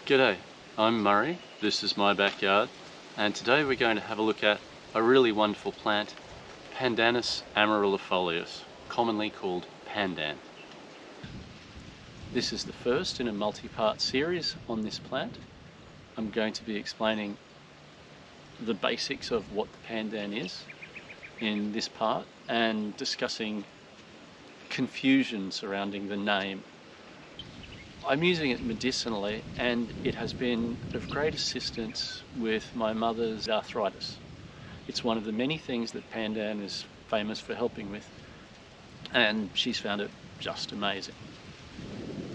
G'day, I'm Murray, this is my backyard, and today we're going to have a look at a really wonderful plant, Pandanus amaryllifolius, commonly called Pandan. This is the first in a multi-part series on this plant. I'm going to be explaining the basics of what the Pandan is in this part and discussing confusion surrounding the name. I'm using it medicinally, and it has been of great assistance with my mother's arthritis. It's one of the many things that Pandan is famous for helping with, and she's found it just amazing.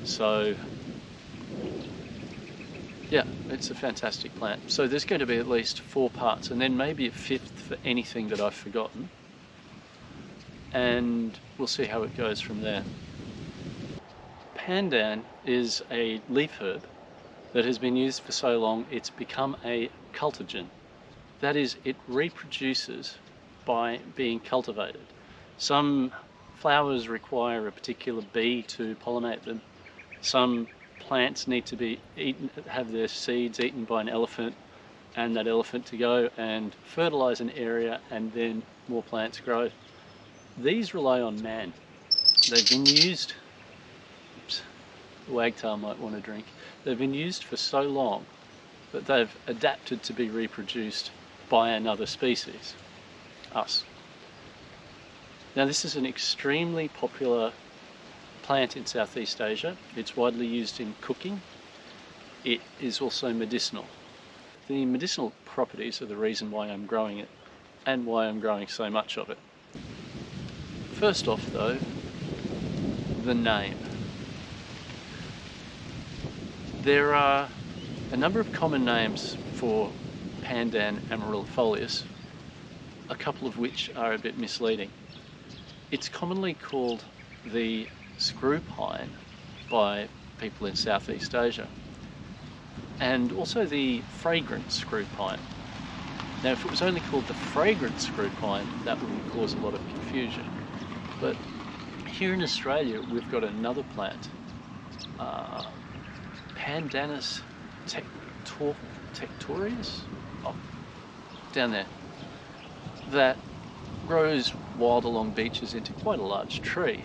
So yeah, it's a fantastic plant. So there's going to be at least 4 parts, and then maybe a 5th for anything that I've forgotten, and we'll see how it goes from there. Pandan is a leaf herb that has been used for so long it's become a cultigen. That is, it reproduces by being cultivated. Some flowers require a particular bee to pollinate them. Some plants need to be eaten, have their seeds eaten by an elephant, and that elephant to go and fertilize an area, and then more plants grow. These rely on man. They've been used, the wagtail might want a drink. They've been used for so long that they've adapted to be reproduced by another species, us. Now this is an extremely popular plant in Southeast Asia. It's widely used in cooking. It is also medicinal. The medicinal properties are the reason why I'm growing it and why I'm growing so much of it. First off though, the name. There are a number of common names for Pandan amaryllifolius, a couple of which are a bit misleading. It's commonly called the screw pine by people in Southeast Asia, and also the fragrant screw pine. Now if it was only called the fragrant screw pine, that would cause a lot of confusion. But here in Australia we've got another plant, Pandanus tectorius, down there, that grows wild along beaches into quite a large tree.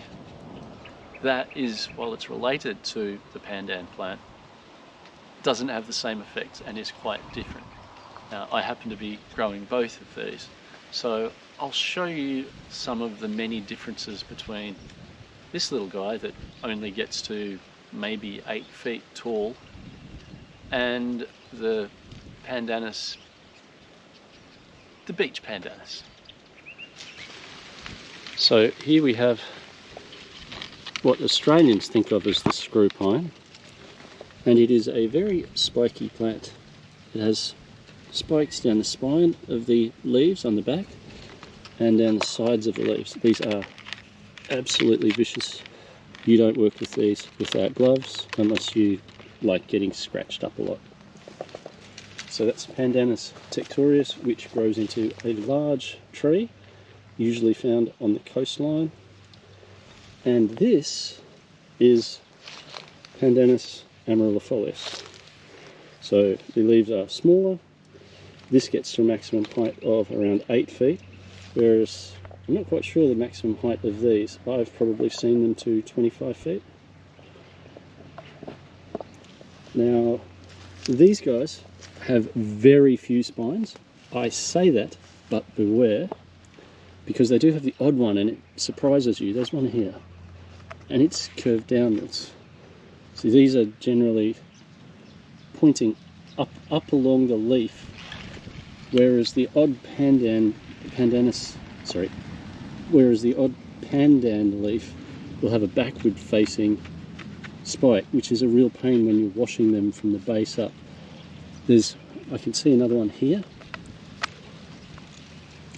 That is, while it's related to the Pandan plant, doesn't have the same effects and is quite different. Now I happen to be growing both of these, so I'll show you some of the many differences between this little guy that only gets to maybe 8 feet tall and the Pandanus, the beach Pandanus. So here we have what Australians think of as the screw pine, and it is a very spiky plant. It has spikes down the spine of the leaves on the back and down the sides of the leaves. These are absolutely vicious. You don't work with these without gloves unless you like getting scratched up a lot. So that's Pandanus tectorius, which grows into a large tree, usually found on the coastline. And this is Pandanus amaryllifolius. So the leaves are smaller. This gets to a maximum height of around 8 feet, whereas I'm not quite sure the maximum height of these. I've probably seen them to 25 feet. Now, these guys have very few spines. I say that, but beware, because they do have the odd one, and it surprises you. There's one here, and it's curved downwards. See, these are generally pointing up along the leaf, whereas the odd Pandan leaf will have a backward facing spike, which is a real pain when you're washing them from the base up. I can see another one here.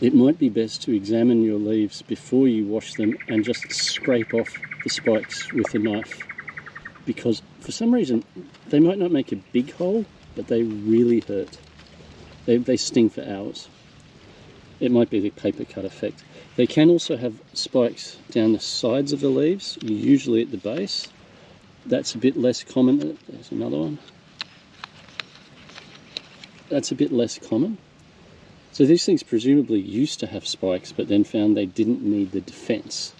It might be best to examine your leaves before you wash them and just scrape off the spikes with a knife, because for some reason they might not make a big hole, but they really hurt. They sting for hours. It might be the paper cut effect. They can also have spikes down the sides of the leaves, usually at the base. That's a bit less common. There's another one. that's a bit less common. So these things presumably used to have spikes, but then found they didn't need the defense.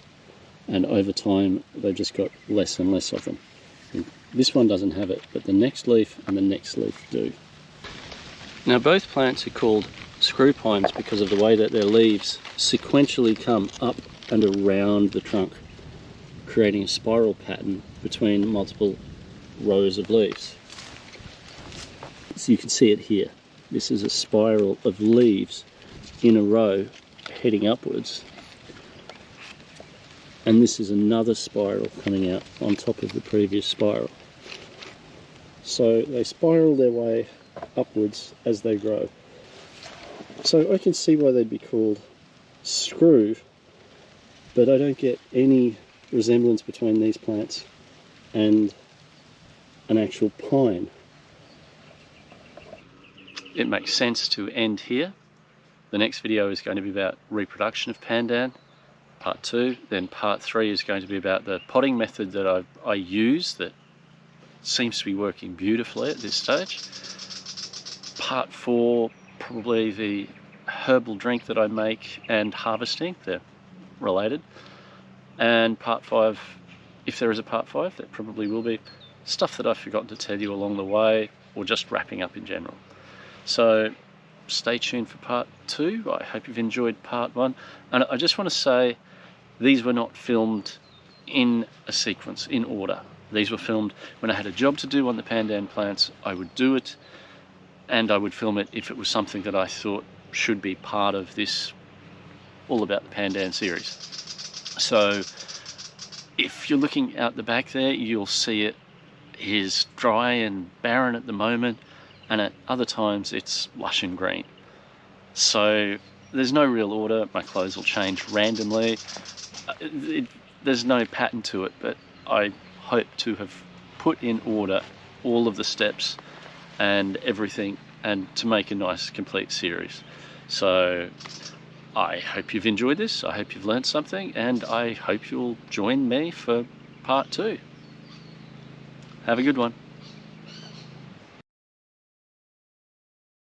And over time, they've just got less and less of them. And this one doesn't have it, but the next leaf and the next leaf do. Now both plants are called screw pines because of the way that their leaves sequentially come up and around the trunk, creating a spiral pattern between multiple rows of leaves. So you can see it here. This is a spiral of leaves in a row heading upwards. And this is another spiral coming out on top of the previous spiral. So they spiral their way upwards as they grow. So I can see why they'd be called screw, but I don't get any resemblance between these plants and an actual pine. It makes sense to end here. The next video is going to be about reproduction of Pandan, part 2. Then part 3 is going to be about the potting method that I use that seems to be working beautifully at this stage. Part 4, probably the herbal drink that I make and harvesting. They're related. And part 5, if there is a part 5, there probably will be, stuff that I've forgotten to tell you along the way, or just wrapping up in general. So stay tuned for part 2. I hope you've enjoyed part 1. And I just want to say, these were not filmed in a sequence, in order. These were filmed when I had a job to do on the Pandan plants. I would do it, and I would film it if it was something that I thought should be part of this All About the Pandan series. So if you're looking out the back there, you'll see it is dry and barren at the moment, and at other times it's lush and green. So there's no real order. My clothes will change randomly. There's no pattern to it, but I hope to have put in order all of the steps and everything, and to make a nice complete series. So I hope you've enjoyed this, I hope you've learned something, and I hope you'll join me for part 2. Have a good one.